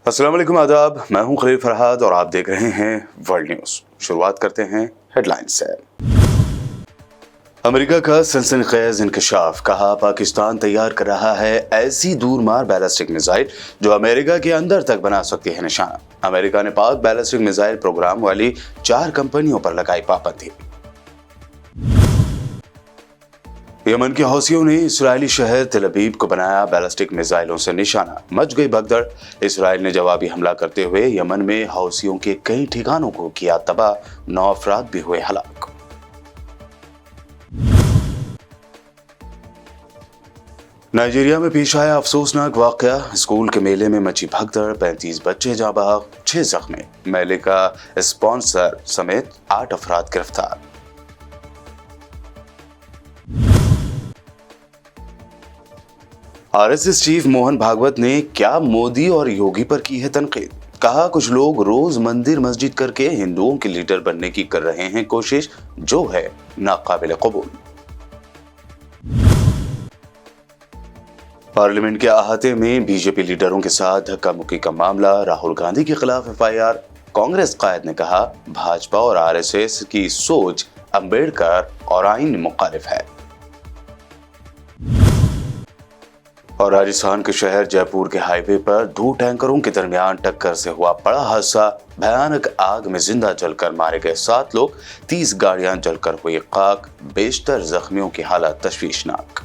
अस्सलाम वालेकुम, आदाब। मैं हूं खलील फरहाद और आप देख रहे हैं वर्ल्ड न्यूज़। शुरुआत करते हैं हेडलाइंस से। अमेरिका का सनसनीखेज इंकशाफ, कहा पाकिस्तान तैयार कर रहा है ऐसी दूरमार बैलिस्टिक मिसाइल जो अमेरिका के अंदर तक बना सकती है निशाना। अमेरिका ने पाक बैलिस्टिक मिसाइल प्रोग्राम वाली 4 कंपनियों पर लगाई पाबंदी। यमन के हौसियों ने इस्राएली शहर तेल अवीव को बनाया बैलिस्टिक मिसाइलों से निशाना, मच गई भगदड़। इस्राएल ने जवाबी हमला करते हुए यमन में हौसियों के कई ठिकानों को किया तबाह, 9 अफराद भी हुए हलाक। नाइजीरिया में पेश आया अफसोसनाक वाकया, स्कूल के मेले में मची भगदड़, 35 बच्चे जाँ बहक, 6 जख्मी। मेले का स्पॉन्सर समेत 8 अफराद गिरफ्तार। आरएसएस चीफ मोहन भागवत ने क्या मोदी और योगी पर की है तनकीद। कहा कुछ लोग रोज मंदिर मस्जिद करके हिंदुओं के लीडर बनने की कर रहे हैं कोशिश, जो है नाकाबिल कबूल। पार्लियामेंट के अहाते में बीजेपी लीडरों के साथ धक्का मुक्की का मामला, राहुल गांधी के खिलाफ एफआईआर। कांग्रेस कायद ने कहा भाजपा और आरएसएस की सोच अंबेडकर और आईन मुखालिफ है। और राजस्थान के शहर जयपुर के हाईवे पर 2 टैंकरों के दरमियान टक्कर से हुआ बड़ा हादसा, भयानक आग में जिंदा जलकर मारे गए 7 लोग, 30 गाड़ियां जलकर हुई खाक, बेशतर जख्मियों की हालत तशवीशनाक।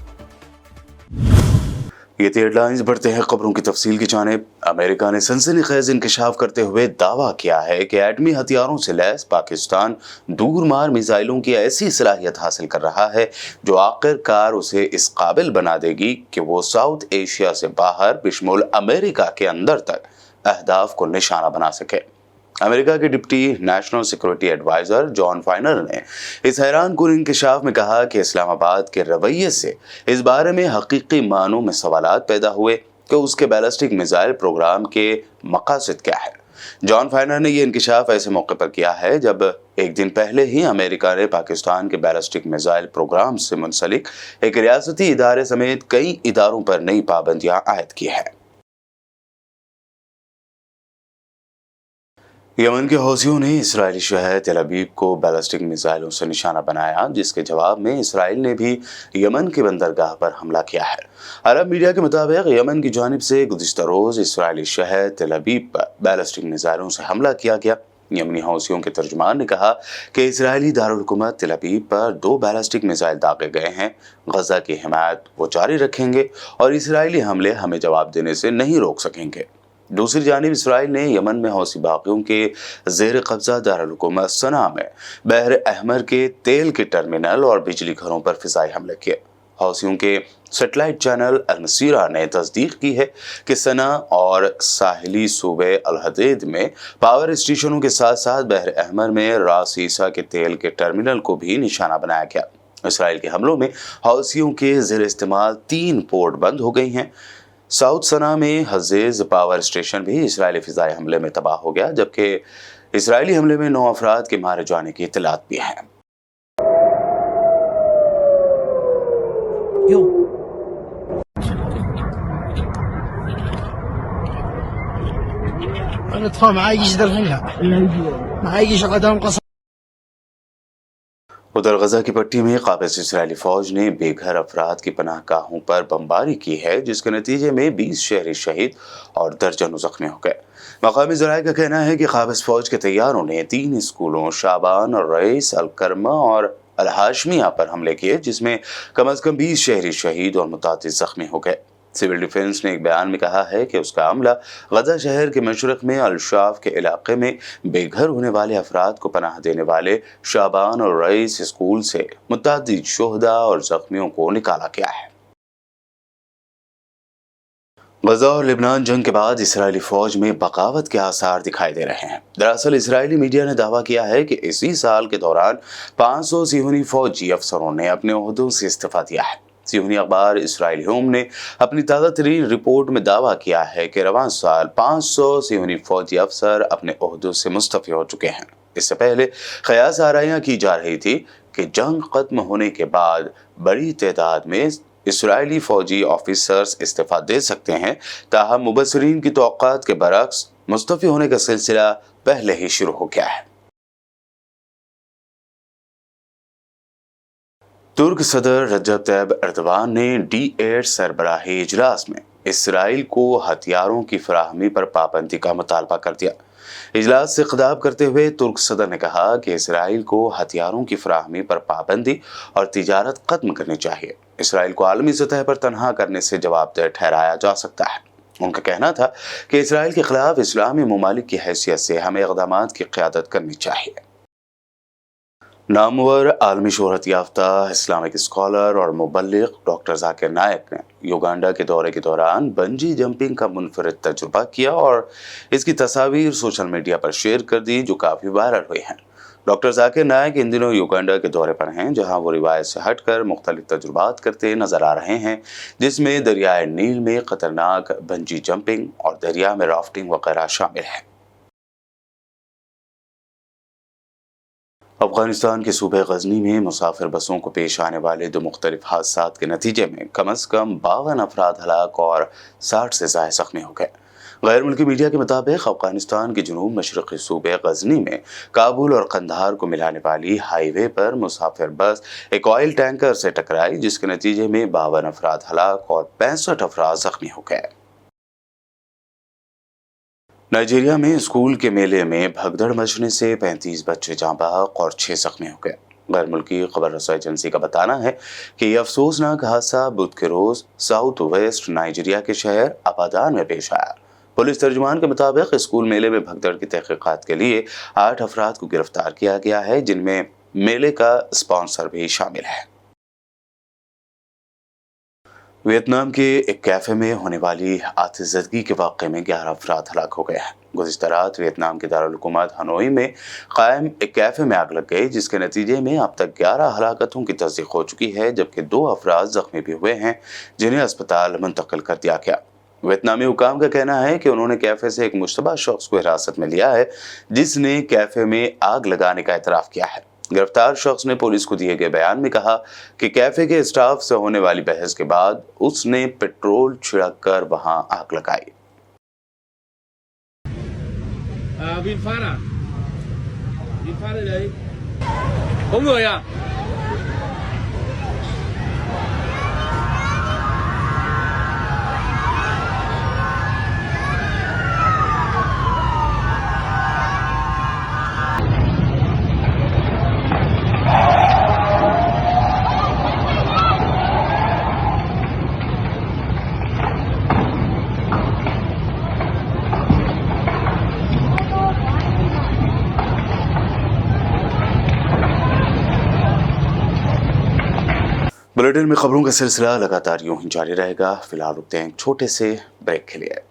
ये थी हेडलाइंस। बढ़ते हैं खबरों की तफसील की जानिब। अमेरिका ने सनसनीखेज इंकशाफ करते हुए दावा किया है कि एटमी हथियारों से लैस पाकिस्तान दूरमार मिसाइलों की ऐसी सलाहियत हासिल कर रहा है जो आखिरकार उसे इस काबिल बना देगी कि वो साउथ एशिया से बाहर बिशमुल अमेरिका के अंदर तक अहदाफ को निशाना बना सके। अमेरिका के deputy national security adviser John Finer ने इस हैरानकुन इंकशाफ में कहा कि इस्लामाबाद के रवैये से इस बारे में हकीकी मानों में सवालात पैदा हुए कि उसके बैलिस्टिक मिसाइल प्रोग्राम के मकासद क्या है। जॉन फाइनर ने यह इंकशाफ ऐसे मौके पर किया है जब एक दिन पहले ही अमेरिका ने पाकिस्तान के बैलिस्टिक मिसाइल प्रोग्राम से मुंसलिक एक रियासती इदारे समेत कई इदारों पर नई पाबंदियां आयद की है। यमन के हौसियों ने इस्राएली शहर तेल अवीव को बैलिस्टिक मिसाइलों से निशाना बनाया, जिसके जवाब में इस्राएल ने भी यमन के बंदरगाह पर हमला किया है। अरब मीडिया के मुताबिक यमन की जानिब से गुज़िश्ता रोज इस्राएली शहर तेल अवीव पर बैलिस्टिक मिसाइलों से हमला किया गया। यमनी हौसियों के तर्जुमान ने कहा कि इस्राएली दारुल-हुकूमत तेल अवीव पर 2 बैलिस्टिक मिसाइल दागे गए हैं। गजा की हिमायत वो जारी रखेंगे और इस्राएली हमले हमें जवाब देने से नहीं रोक सकेंगे। दूसरी जानिब इसराइल ने यमन में हौसी बागियों के जेर कब्जा दारुल-हुकूमत सना में बहर अहमर के तेल के टर्मिनल और बिजली घरों पर फिजाई हमले किए। हौसियों के सेटेलाइट चैनल अल-मसीरा ने तस्दीक की है कि सना और साहिली सूबे अल-हदीद में पावर स्टेशनों के साथ साथ बहर अहमर में रास ईसा के तेल के टर्मिनल को भी निशाना बनाया गया। इसराइल के हमलों में हौसियों के जेर इस्तेमाल 3 पोर्ट बंद हो गई हैं। साउथ सना में हजेज पावर स्टेशन भी इसराइली फिजाई हमले में तबाह हो गया, जबकि इसराइली हमले में 9 अफराद के मारे जाने की इत्तलात भी हैं। उधर गजा की पट्टी में काबिज इसराइली फौज ने बेघर अफराद की पनाहगाहों पर बमबारी की है, जिसके नतीजे में 20 शहरी शहीद और दर्जनों जख्मी हो गए। मकामी ज़राए का कहना है कि काबिज फौज के तैयारों ने 3 स्कूलों शाबान और रईस अल-करमा और अल-हाशमिया पर हमले किए, जिसमें कम अज कम 20 शहरी शहीद और मुतादिद जख्मी हो गए। सिविल डिफेंस ने एक बयान में कहा है कि उसका हमला गजा शहर के मशरक में अल-शाफ के इलाके में बेघर होने वाले अफराद को पनाह देने वाले शाबान और रईस स्कूल से मुतादिद शोहदा और जख्मियों को निकाला गया है। गजा और लेबनान जंग के बाद इसराइली फौज में बगावत के आसार दिखाई दे रहे हैं। दरअसल इसराइली मीडिया ने दावा किया है कि इसी साल के दौरान 500 सियोनी फौजी अफसरों ने अपने ओहदों से इस्तीफा दिया है। सियोनी अखबार इसराइली होम ने अपनी ताज़ा तरीन रिपोर्ट में दावा किया है कि रवां साल 500 सियोनी फौजी अफसर अपने ओहदों से मुस्तफ़ी हो चुके हैं। इससे पहले क़यास आराइयां की जा रही थी कि जंग खत्म होने के बाद बड़ी तादाद में इसराइली फौजी ऑफिसर्स इस्तीफा दे सकते हैं, ताहम मुबस्सिरीन की तौक़्क़ात के बरअक्स मुस्तफ़ी होने का सिलसिला पहले ही शुरू हो गया है। तुर्क सदर रजब तैयब एर्दोगान ने D8 सरबराही इजलास में इसराइल को हथियारों की फराहमी पर पाबंदी का मुतालबा कर दिया। इजलास से खिताब करते हुए तुर्क सदर ने कहा कि इसराइल को हथियारों की फराहमी पर पाबंदी और तिजारत खत्म करनी चाहिए। इसराइल को आलमी सतह पर तनहा करने से जवाबदेह ठहराया जा सकता है। उनका कहना था कि इसराइल के खिलाफ इस्लामी ममालिक की हैसियत से हमें इक़दामात की क़यादत करनी चाहिए। नामवर आलमी शोहरत याफ्ता इस्लामिक स्कॉलर और मुबल्लिग डॉक्टर जाकिर नायक ने युगांडा के दौरे के दौरान बंजी जंपिंग का मुनफरिद तजुर्बा किया और इसकी तस्वीर सोशल मीडिया पर शेयर कर दी, जो काफ़ी वायरल हुई हैं। डॉक्टर जाकिर नायक इन दिनों युगांडा के दौरे पर हैं, जहां वो रिवायत से हटकर मुख्तलिफ तजुर्बात करते नजर आ रहे हैं, जिसमें दरियाए नील में खतरनाक बंजी जंपिंग और दरिया में राफ्टिंग वगैरह शामिल है। अफगानिस्तान के सूबे गजनी में मुसाफिर बसों को पेश आने वाले दो मुख्तलिफ हादसात के नतीजे में कम अज़ कम 52 अफराद हलाक और 60 से ज़ायद ज़ख्मी हो गए। गैर मुल्की मीडिया के मुताबिक अफगानिस्तान के जनूब मशरक़ी सूबे गजनी में काबुल और कंधार को मिलाने वाली हाईवे पर मुसाफिर बस एक ऑयल टैंकर से टकराई, जिसके नतीजे में 52 अफराद हलाक और 65 अफराद ज़ख्मी हो गए। नाइजीरिया में स्कूल के मेले में भगदड़ मचने से 35 बच्चे जाँ बहक और 6 जख्मी हो गए। गैर मुल्की खबर रसाई एजेंसी का बताना है कि यह अफसोसनाक हादसा बुध के रोज साउथ वेस्ट नाइजीरिया के शहर अबादान में पेश आया। पुलिस तर्जुमान के मुताबिक स्कूल मेले में भगदड़ की तहकीकात के लिए 8 अफराद को गिरफ्तार किया गया है, जिनमें मेले का स्पॉन्सर भी शामिल है। वियतनाम के एक कैफे में होने वाली आतिशज़दगी के वाक़े में 11 अफराद हलाक हो गए हैं। गुज़िश्ता रात वियतनाम के दारुल हुकूमत हनोई में कायम एक कैफे में आग लग गई, जिसके नतीजे में अब तक 11 हलाकतों की तस्दीक हो चुकी है, जबकि 2 अफराद ज़ख्मी भी हुए हैं, जिन्हें अस्पताल मुंतकिल कर दिया गया। वियतनामी हुकाम का कहना है कि उन्होंने कैफे से एक मुश्तबा शख्स को हिरासत में लिया है, जिसने कैफे में आग लगाने का एतराफ़ किया है। गिरफ्तार शख्स ने पुलिस को दिए गए बयान में कहा कि कैफे के स्टाफ से होने वाली बहस के बाद उसने पेट्रोल छिड़क कर वहां आग लगाई। बुलेटिन में खबरों का सिलसिला लगातार यूं ही जारी रहेगा। फिलहाल रुकते हैं छोटे से ब्रेक के लिए।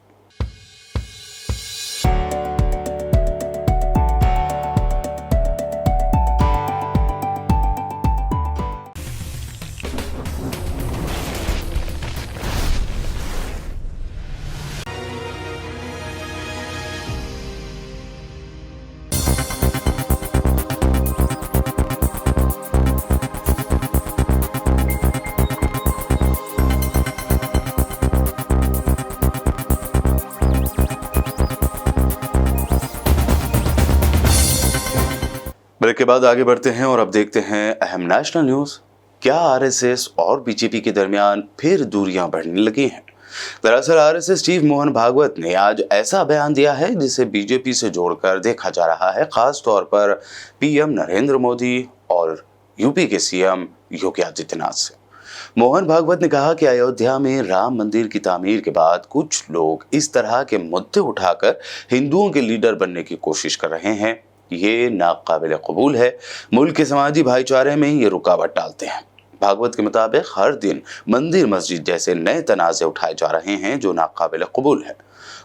ब्रेक के बाद आगे बढ़ते हैं और अब देखते हैं अहम नेशनल न्यूज़। क्या आरएसएस और बीजेपी के दरमियान फिर दूरियां बढ़ने लगी हैं? दरअसल आरएसएस चीफ मोहन भागवत ने आज ऐसा बयान दिया है जिसे बीजेपी से जोड़कर देखा जा रहा है, खास तौर पर पीएम नरेंद्र मोदी और यूपी के सीएम योगी आदित्यनाथ से। मोहन भागवत ने कहा कि अयोध्या में राम मंदिर की तामीर के बाद कुछ लोग इस तरह के मुद्दे उठाकर हिंदुओं के लीडर बनने की कोशिश कर रहे हैं। ये नाकाबिल कबूल है। मुल्क के समाजी भाईचारे में ये रुकावट डालते हैं। भागवत के मुताबिक हर दिन मंदिर मस्जिद जैसे नए तनाज़े उठाए जा रहे हैं, जो नाकाबिल कबूल है।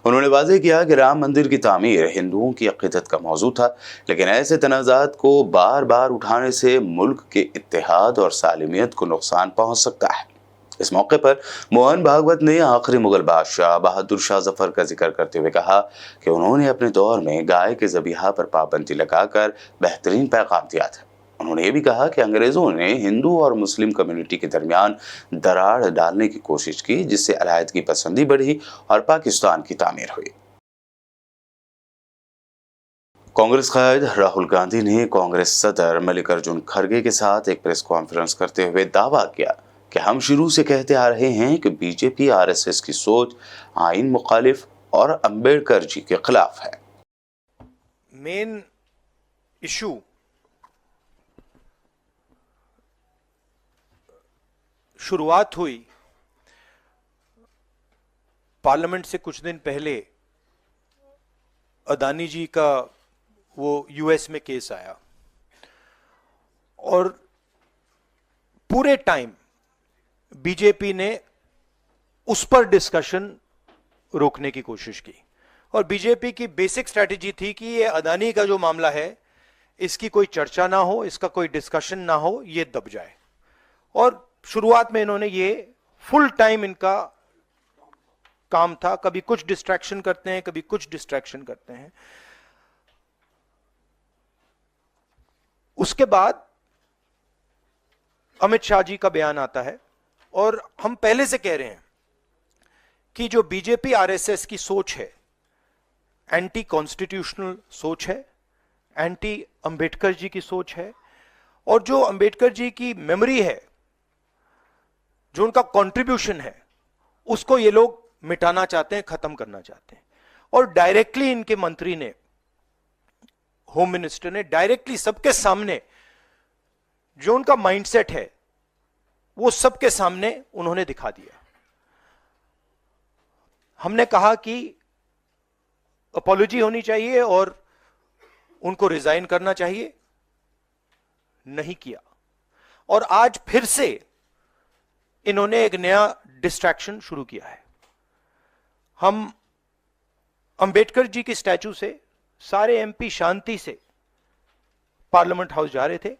उन्होंने वाज़ेह किया कि राम मंदिर की तामीर हिंदुओं की अक़ीदत का मौजू था, लेकिन ऐसे तनाज़ात को बार बार उठाने से मुल्क के इत्तेहाद और सालिमियत को नुकसान पहुँच सकता है। इस मौके पर मोहन भागवत ने आखिरी मुगल बादशाह बहादुर शाह जफर का जिक्र करते हुए कहा कि उन्होंने अपने दौर में गाय के ज़बीहा पर पाबंदी लगाकर बेहतरीन पैगाम दिया था। उन्होंने ये भी कहा कि अंग्रेजों ने हिंदू और मुस्लिम कम्युनिटी के दरमियान दरार डालने की कोशिश की, जिससे अलहायदगी पसंदी बढ़ी और पाकिस्तान की तामीर हुई। कांग्रेस कायद राहुल गांधी ने कांग्रेस सदर मल्लिकार्जुन खड़गे के साथ एक प्रेस कॉन्फ्रेंस करते हुए दावा किया कि हम शुरू से कहते आ रहे हैं कि बीजेपी आरएसएस की सोच आइन मुखालिफ और अंबेडकर जी के खिलाफ है। मेन इशू शुरुआत हुई पार्लियामेंट से कुछ दिन पहले, अदानी जी का वो यूएस में केस आया और पूरे टाइम बीजेपी ने उस पर डिस्कशन रोकने की कोशिश की और बीजेपी की बेसिक स्ट्रैटेजी थी कि ये अदानी का जो मामला है इसकी कोई चर्चा ना हो, इसका कोई डिस्कशन ना हो, ये दब जाए। और शुरुआत में इन्होंने ये फुल टाइम इनका काम था, कभी कुछ डिस्ट्रैक्शन करते हैं, कभी कुछ डिस्ट्रैक्शन करते हैं। उसके बाद अमित शाह जी का बयान आता है और हम पहले से कह रहे हैं कि जो बीजेपी आरएसएस की सोच है एंटी कॉन्स्टिट्यूशनल सोच है, एंटी अंबेडकर जी की सोच है और जो अंबेडकर जी की मेमोरी है, जो उनका कंट्रीब्यूशन है, उसको ये लोग मिटाना चाहते हैं, खत्म करना चाहते हैं। और डायरेक्टली इनके मंत्री ने, होम मिनिस्टर ने डायरेक्टली सबके सामने जो उनका माइंडसेट है वो सबके सामने उन्होंने दिखा दिया। हमने कहा कि अपॉलॉजी होनी चाहिए और उनको रिजाइन करना चाहिए, नहीं किया। और आज फिर से इन्होंने एक नया डिस्ट्रैक्शन शुरू किया है। हम अंबेडकर जी की स्टैचू से सारे एमपी शांति से पार्लियामेंट हाउस जा रहे थे।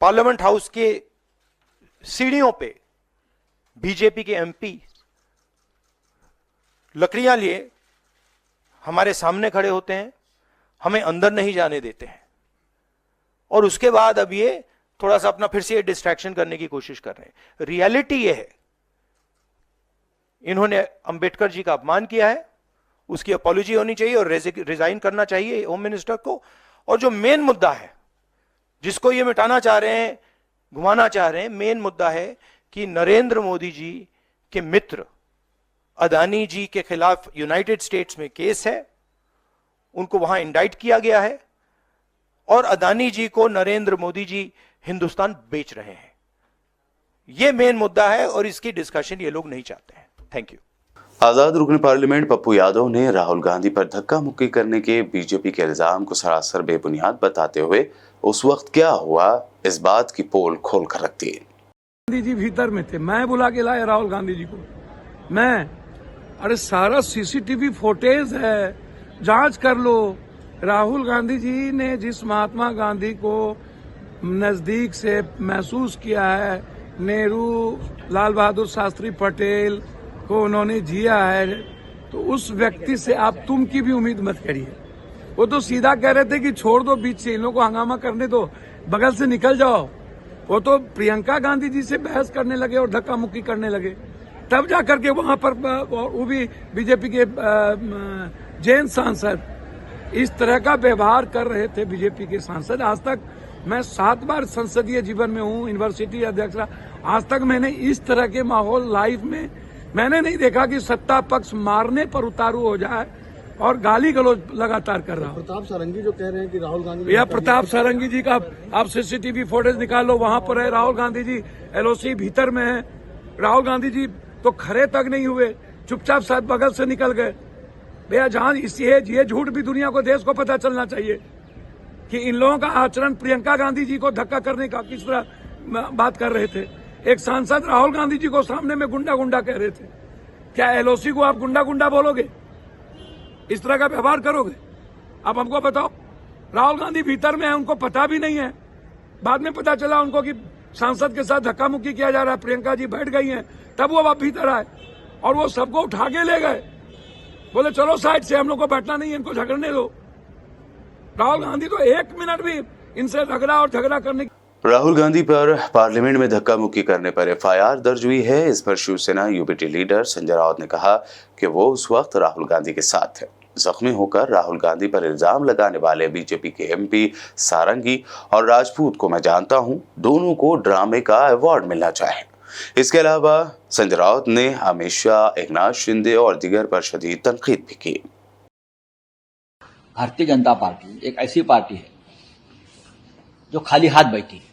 पार्लियामेंट हाउस के सीढ़ियों पे बीजेपी के एमपी लकड़ियां लिए हमारे सामने खड़े होते हैं, हमें अंदर नहीं जाने देते हैं और उसके बाद अब ये थोड़ा सा अपना फिर से डिस्ट्रैक्शन करने की कोशिश कर रहे हैं। रियलिटी ये है, इन्होंने अंबेडकर जी का अपमान किया है, उसकी अपॉलॉजी होनी चाहिए और रिजाइन करना चाहिए होम मिनिस्टर को। और जो मेन मुद्दा है जिसको ये मिटाना चाह रहे हैं, घुमाना चाह रहे हैं, मेन मुद्दा है कि नरेंद्र मोदी जी के मित्र अदानी जी के खिलाफ यूनाइटेड स्टेट्स में केस है, उनको वहां इंडाइट किया गया है और अदानी जी को नरेंद्र मोदी जी हिंदुस्तान बेच रहे हैं। यह मेन मुद्दा है और इसकी डिस्कशन ये लोग नहीं चाहते हैं। Thank you. आजाद रुकन पार्लियामेंट पप्पू यादव ने राहुल गांधी पर धक्का मुक्की करने के बीजेपी के इल्जाम को सरासर बेबुनियाद बताते हुए उस वक्त क्या हुआ इस बात की पोल खोल कर रख दी। गांधी जी भीतर में थे, मैं बुला के लाया राहुल गांधी जी को। अरे सारा सीसीटीवी फुटेज है, जांच कर लो। राहुल गांधी जी ने जिस महात्मा गांधी को नजदीक से महसूस किया है, नेहरू, लाल बहादुर शास्त्री पटेल को उन्होंने जिया है, तो उस व्यक्ति से आप तुम की भी उम्मीद मत करिए। वो तो सीधा कह रहे थे कि छोड़ दो बीच से, इन लोगों को हंगामा करने दो, बगल से निकल जाओ। वो तो प्रियंका गांधी जी से बहस करने लगे और धक्का मुक्की करने लगे, तब जाकर के वहां पर वो भी बीजेपी के जैन सांसद इस तरह का व्यवहार कर रहे थे। बीजेपी के सांसद, आज तक मैं 7 बार संसदीय जीवन में हूँ, यूनिवर्सिटी अध्यक्ष, आज तक मैंने इस तरह के माहौल लाइफ में मैंने नहीं देखा कि सत्ता पक्ष मारने पर उतारू हो जाए और गाली गलौज लगातार कर रहा है। प्रताप सारंगी जो कह रहे हैं कि राहुल गांधी, भैया प्रताप सारंगी जी का आप सीसीटीवी फुटेज निकाल लो, वहां पर है राहुल गांधी जी, एलओसी भीतर में है। राहुल गांधी जी तो खड़े तक नहीं हुए, चुपचाप साथ बगल से निकल गए। भैया जहां ये झूठ भी दुनिया को, देश को पता चलना चाहिए कि इन लोगों का आचरण प्रियंका गांधी जी को धक्का करने का किस तरह बात कर रहे थे। एक सांसद राहुल गांधी जी को सामने में गुंडा गुंडा कह रहे थे। क्या एलओसी को आप गुंडा गुंडा बोलोगे? इस तरह का व्यवहार करोगे? आप हमको बताओ। राहुल गांधी भीतर में है, उनको पता भी नहीं है। बाद में पता चला उनको कि सांसद के साथ धक्का मुक्की किया जा रहा है, प्रियंका जी बैठ गई हैं, तब वो अब भीतर आए और वो सबको उठा के ले गए, बोले चलो साइड से, हम लोग को बैठना नहीं है, इनको झगड़ने दो। राहुल गांधी तो 1 मिनट भी इनसे रगड़ा और झगड़ा करने राहुल गांधी पर पार्लियामेंट में धक्का मुक्की करने पर एफआईआर दर्ज हुई है। इस पर शिवसेना यूबीटी लीडर संजय राउत ने कहा कि वो उस वक्त राहुल गांधी के साथ थे। जख्मी होकर राहुल गांधी पर इल्जाम लगाने वाले बीजेपी के एमपी सारंगी और राजपूत को मैं जानता हूं, दोनों को ड्रामे का अवार्ड मिलना चाहिए। इसके अलावा संजय राउत ने अमित शाह, एकनाथ शिंदे और दीगर पर शदीद तनकीद भी की। भारतीय जनता पार्टी एक ऐसी पार्टी है जो खाली हाथ बैठी है।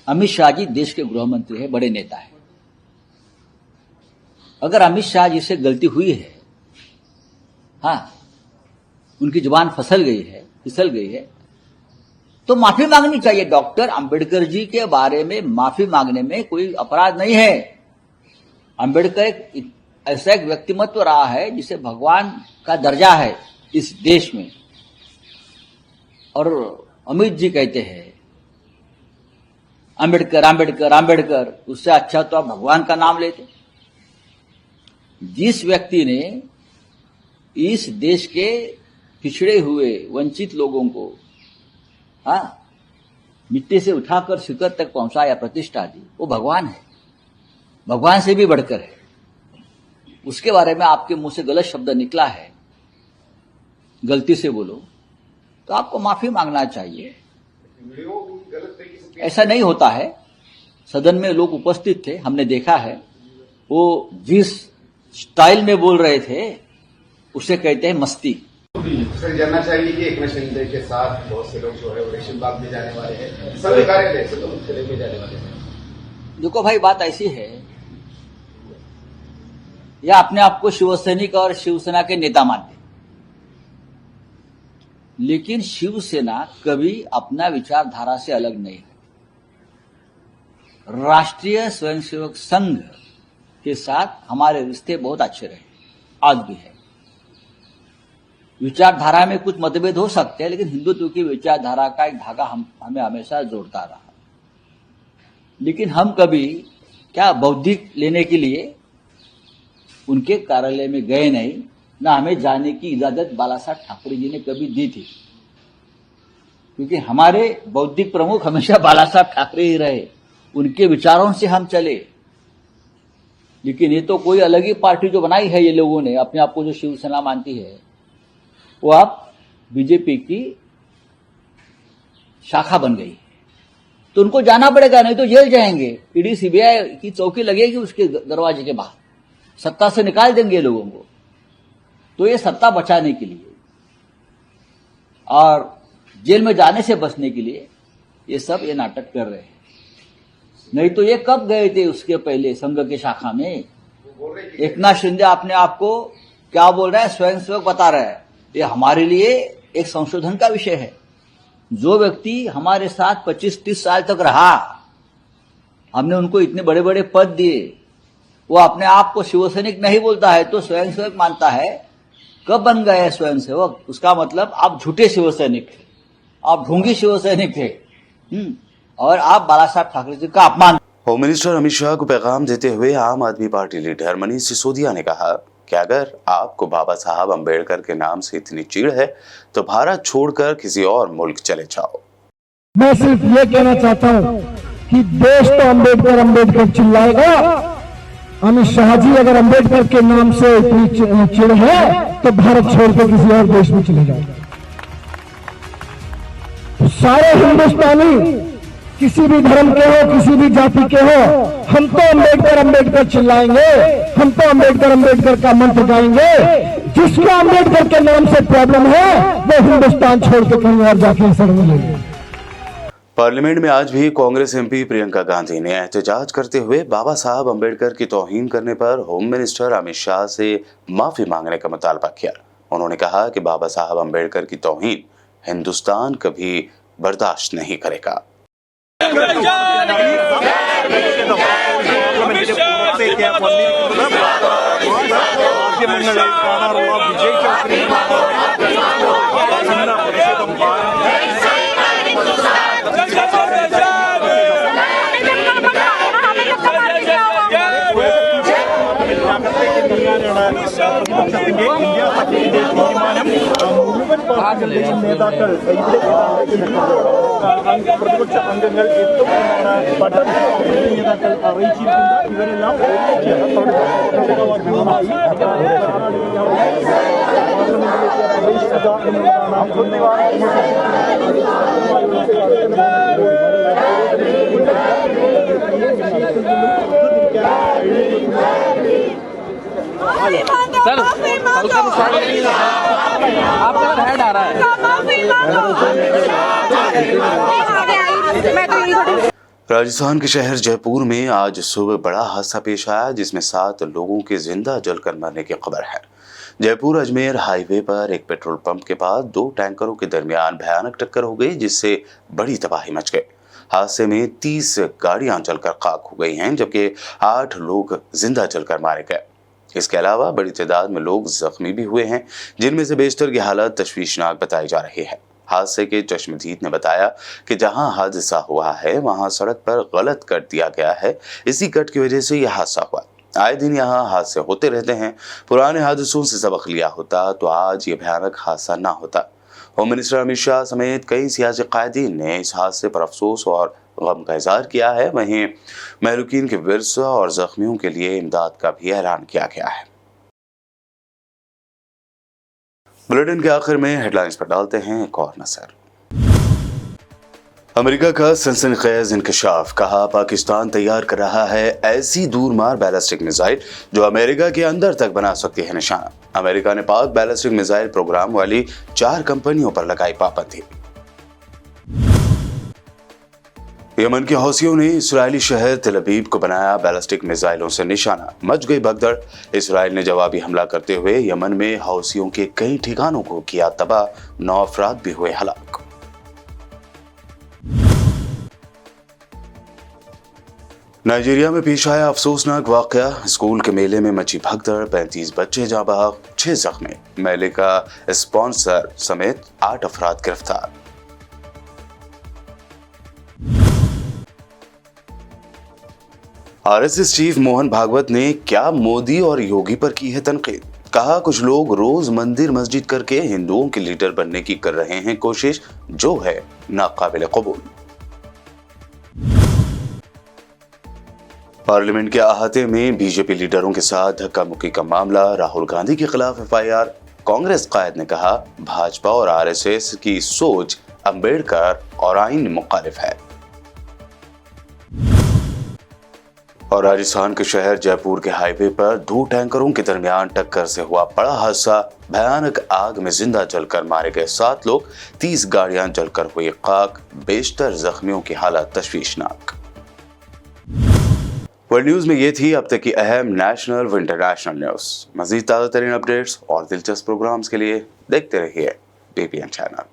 अमित शाह जी देश के गृह मंत्री है, बड़े नेता है। अगर अमित शाह जी से गलती हुई है, हाँ, उनकी जुबान फिसल गई है, तो माफी मांगनी चाहिए। डॉक्टर अंबेडकर जी के बारे में माफी मांगने में कोई अपराध नहीं है। अंबेडकर एक ऐसा एक व्यक्तिमत्व रहा है जिसे भगवान का दर्जा है इस देश में। और अमित जी कहते हैं अंबेडकर अंबेडकर अंबेडकर, उससे अच्छा तो आप भगवान का नाम लेते। जिस व्यक्ति ने इस देश के पिछड़े हुए वंचित लोगों को मिट्टी से उठाकर शिखर तक पहुंचाया, प्रतिष्ठा दी, वो भगवान है, भगवान से भी बढ़कर है। उसके बारे में आपके मुंह से गलत शब्द निकला है, गलती से बोलो, तो आपको माफी मांगना चाहिए। ऐसा नहीं होता है। सदन में लोग उपस्थित थे, हमने देखा है। वो जिस स्टाइल में बोल रहे थे उसे कहते हैं मस्ती। सर, जानना चाहिए कि एकनाथ शिंदे के साथ बहुत से लोग जो है रेशम बाग में जाने वाले हैं, सभी कार्यकर्ता तो मुख्य में जाने वाले हैं। देखो भाई, बात ऐसी है, या अपने आप को शिवसैनिक और शिवसेना के नेता मानते, लेकिन शिवसेना कभी अपना विचारधारा से अलग नहीं है। राष्ट्रीय स्वयंसेवक संघ के साथ हमारे रिश्ते बहुत अच्छे रहे, आज भी है। विचारधारा में कुछ मतभेद हो सकते हैं, लेकिन हिंदुत्व की विचारधारा का एक धागा हमें हमेशा जोड़ता रहा। लेकिन हम कभी क्या बौद्धिक लेने के लिए उनके कार्यालय में गए नहीं, ना हमें जाने की इजाजत बाला साहब ठाकरे जी ने कभी दी थी, क्योंकि हमारे बौद्धिक प्रमुख हमेशा बाला साहब ठाकरे ही रहे। उनके विचारों से हम चले। लेकिन ये तो कोई अलग ही पार्टी जो बनाई है ये लोगों ने, अपने आप को जो शिवसेना मानती है, वो आप बीजेपी की शाखा बन गई। तो उनको जाना पड़ेगा, नहीं तो जेल जाएंगे। ईडी सीबीआई की चौकी लगेगी उसके दरवाजे के बाहर, सत्ता से निकाल देंगे लोगों को। तो ये सत्ता बचाने के लिए और जेल में जाने से बचने के लिए ये सब ये नाटक कर रहे हैं। नहीं तो ये कब गए थे उसके पहले संघ के शाखा में। एकनाथ शिंदे अपने आप को क्या बोल रहा है, स्वयंसेवक बता रहा है। ये हमारे लिए एक संशोधन का विषय है। जो व्यक्ति हमारे साथ 25-30 साल तक रहा, हमने उनको इतने बड़े बड़े पद दिए, वो अपने आप को शिवसैनिक नहीं बोलता है तो स्वयंसेवक मानता है। कब बन गए स्वयंसेवक? उसका मतलब आप झूठे शिवसैनिक थे, आप ढोंगी शिवसैनिक थे, और आप बाला साहब ठाकरे जी का अपमान। होम मिनिस्टर अमित शाह को पैगाम देते हुए आम आदमी पार्टी लीडर मनीष सिसोदिया ने कहा कि अगर आपको बाबा साहब अंबेडकर के नाम से इतनी चिढ़ है तो भारत छोड़कर किसी और मुल्क चले जाओ। मैं सिर्फ ये कहना चाहता हूं कि देश तो अंबेडकर अंबेडकर चिल्लाएगा। अमित शाह जी अगर अंबेडकर के नाम से इतनी चिढ़ है तो भारत छोड़कर किसी और देश में चले जाओ। तो सारे हिंदुस्तानी किसी भी धर्म के हो, किसी भी जाति के हो, हम तो अंबेडकर अंबेडकर चिल्लाएंगे, हम तो अंबेडकर अंबेडकर का मंत्र गाएंगे। जिसको अंबेडकर के नाम से प्रॉब्लम है वो हिंदुस्तान छोड़ के कहीं और जाके शरण लेंगे। पार्लियामेंट में आज भी कांग्रेस एमपी प्रियंका गांधी ने एहतजाज करते हुए बाबा साहब अंबेडकर की तौहीन करने पर होम मिनिस्टर अमित शाह से माफी मांगने का मुतालबा किया। उन्होंने कहा कि बाबा साहब अंबेडकर की तौहीन हिंदुस्तान कभी बर्दाश्त नहीं करेगा। ഇന്ത്യ തീരുമാനം മുഴുവൻ ആംഗങ്ങളുടെയും നേതാക്കൾ പ്രതിപക്ഷ അംഗങ്ങൾ എത്തുമെന്നാണ് നേതാക്കൾ അറിയിച്ചിരിക്കുന്നത്. ഇവരെല്ലാം सर आपका हेड आ रहा है। राजस्थान के शहर जयपुर में आज सुबह बड़ा हादसा पेश आया जिसमें 7 लोगों के जिंदा जलकर मरने की खबर है। जयपुर अजमेर हाईवे पर एक पेट्रोल पंप के पास 2 टैंकरों के दरमियान भयानक टक्कर हो गई जिससे बड़ी तबाही मच गई। हादसे में 30 गाड़ियां जलकर खाक हो गई हैं जबकि 8 लोग जिंदा जलकर मारे गए। इसके अलावा बड़ी तादाद में लोग जख्मी भी हुए हैं जिनमें से बेशतर की हालत तशवीशनाक बताई जा रही है। हादसे के चश्मदीद ने बताया कि जहां हादसा हुआ है वहां सड़क पर गलत कट दिया गया है, इसी कट की वजह से यह हादसा हुआ। आए दिन यहाँ हादसे होते रहते हैं, पुराने हादसों से सबक लिया होता तो आज ये भयानक हादसा ना होता। होम मिनिस्टर अमित शाह समेत कई सियासी कायदीन ने इस हादसे पर अफसोस और गम का इजहार किया है। वहीं महलूकीन के विरसा और जख्मियों के लिए इमदाद का भी ऐलान किया गया है। बुलेटिन के आखिर में हेडलाइंस पर डालते हैं एक और नजर। अमेरिका का सनसनीखेज इंकशाफ, कहा पाकिस्तान तैयार कर रहा है ऐसी दूरमार बैलिस्टिक मिसाइल जो अमेरिका के अंदर तक बना सकती है निशाना। अमेरिका ने पाक बैलिस्टिक मिसाइल प्रोग्राम वाली 4 कंपनियों पर लगाई पाबंदी। यमन के हौसियों ने इस्राएली शहर तेल अवीव को बनाया बैलिस्टिक मिसाइलों से निशाना, मच गई भगदड़। इस्राएल ने जवाबी हमला करते हुए यमन में हौसियों के कई ठिकानों को किया तबाह, 9 अफराद भी हुए हलाक। नाइजीरिया में पेश आया अफसोसनाक वाकया, स्कूल के मेले में मची भगदड़, 35 बच्चे जाँ बहक, 6 जख्मी। मेले का स्पॉन्सर समेत 8 अफराद गिरफ्तार। आरएसएस चीफ मोहन भागवत ने क्या मोदी और योगी पर की है तनकीद, कहा कुछ लोग रोज मंदिर मस्जिद करके हिंदुओं के लीडर बनने की कर रहे हैं कोशिश, जो है नाकाबिल कबूल। पार्लियामेंट के अहाते में बीजेपी लीडरों के साथ धक्का मुक्की का मामला, राहुल गांधी के खिलाफ एफआईआर। कांग्रेस कायद ने कहा भाजपा और आरएसएस की सोच अंबेडकर और आईन मुखालिफ है। और राजस्थान के शहर जयपुर के हाईवे पर 2 टैंकरों के दरमियान टक्कर से हुआ बड़ा हादसा, भयानक आग में जिंदा जलकर मारे गए 7 लोग, 30 गाड़ियां जलकर हुई खाक, बेशतर जख्मियों की हालत तशवीशनाक। वर्ल्ड न्यूज में ये थी अब तक की अहम नेशनल व इंटरनेशनल न्यूज। मजीद ताज़ा तरीन अपडेट्स और दिलचस्प प्रोग्राम्स के लिए देखते रहिए BPN चैनल।